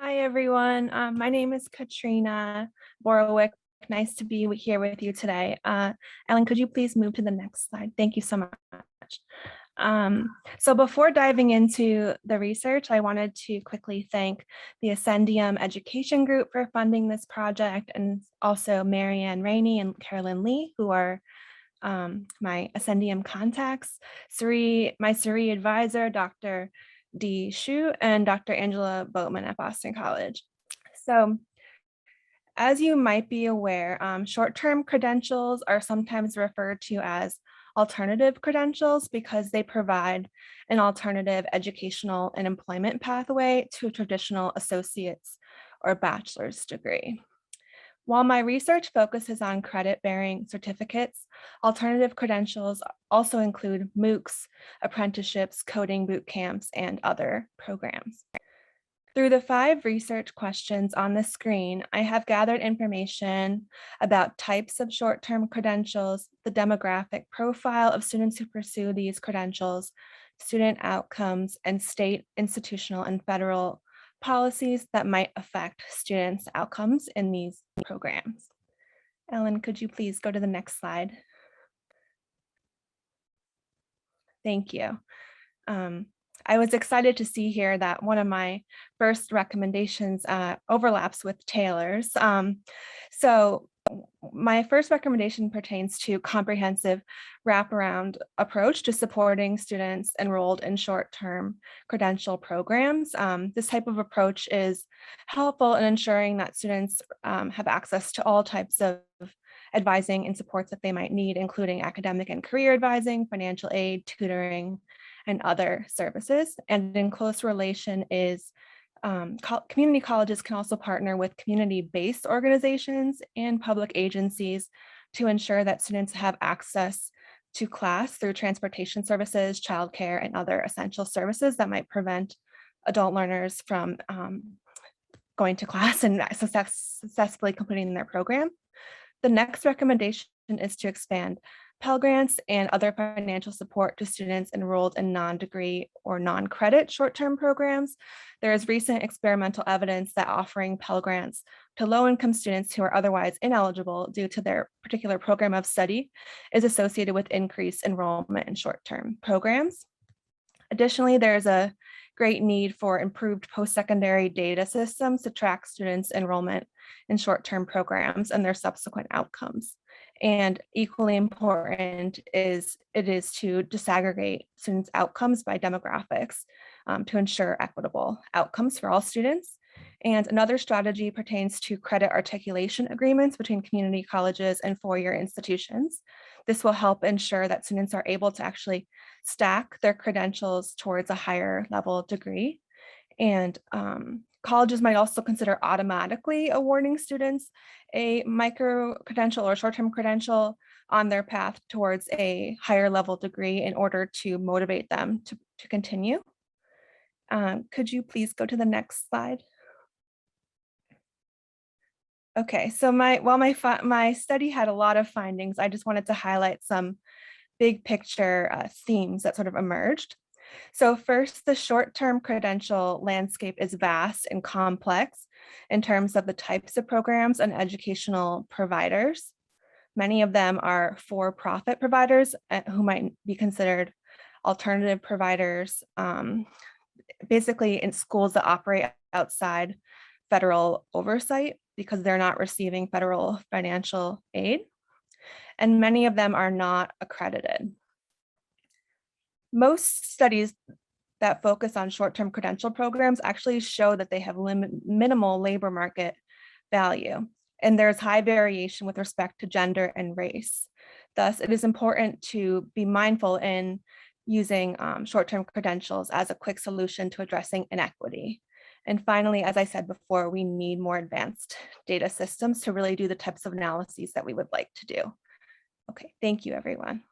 Hi, everyone. My name is Katrina Borowiec. Nice to be here with you today. Ellen, could you please move to the next slide? Thank you so much. So before diving into the research, I wanted to quickly thank the Ascendium Education Group for funding this project, and also Marianne Rainey and Carolyn Lee, who are my Ascendium contacts, my SREE advisor, Dr. D. Shu, and Dr. Angela Boatman at Boston College. So as you might be aware, short-term credentials are sometimes referred to as alternative credentials because they provide an alternative educational and employment pathway to a traditional associate's or bachelor's degree. While my research focuses on credit-bearing certificates, alternative credentials also include MOOCs, apprenticeships, coding boot camps, and other programs. Through the 5 research questions on the screen, I have gathered information about types of short-term credentials, the demographic profile of students who pursue these credentials, student outcomes, and state, institutional, and federal policies that might affect students' outcomes in these programs. Ellen, could you please go to the next slide? Thank you. I was excited to see here that one of my first recommendations overlaps with Taylor's. So my first recommendation pertains to comprehensive wraparound approach to supporting students enrolled in short-term credential programs. This type of approach is helpful in ensuring that students have access to all types of advising and supports that they might need, including academic and career advising, financial aid, tutoring, and other services. And in close relation is community colleges can also partner with community-based organizations and public agencies to ensure that students have access to class through transportation services, childcare, and other essential services that might prevent adult learners from going to class and successfully completing their program. The next recommendation is to expand Pell Grants and other financial support to students enrolled in non-degree or non-credit short-term programs. There is recent experimental evidence that offering Pell Grants to low-income students who are otherwise ineligible due to their particular program of study is associated with increased enrollment in short-term programs. Additionally, there's a great need for improved post-secondary data systems to track students' enrollment in short-term programs and their subsequent outcomes. And equally important is to disaggregate students' outcomes by demographics to ensure equitable outcomes for all students. And another strategy pertains to credit articulation agreements between community colleges and four-year institutions. This will help ensure that students are able to actually stack their credentials towards a higher level degree. And colleges might also consider automatically awarding students a micro credential or short-term credential on their path towards a higher level degree in order to motivate them to continue. Could you please go to the next slide? Okay, so my study had a lot of findings, I just wanted to highlight some big picture themes that sort of emerged. So first, the short-term credential landscape is vast and complex in terms of the types of programs and educational providers. Many of them are for-profit providers who might be considered alternative providers, basically in schools that operate outside federal oversight because they're not receiving federal financial aid. And many of them are not accredited. Most studies that focus on short-term credential programs actually show that they have minimal labor market value, and there's high variation with respect to gender and race. Thus, it is important to be mindful in using short-term credentials as a quick solution to addressing inequity. And finally, as I said before, we need more advanced data systems to really do the types of analyses that we would like to do. Okay, thank you, everyone.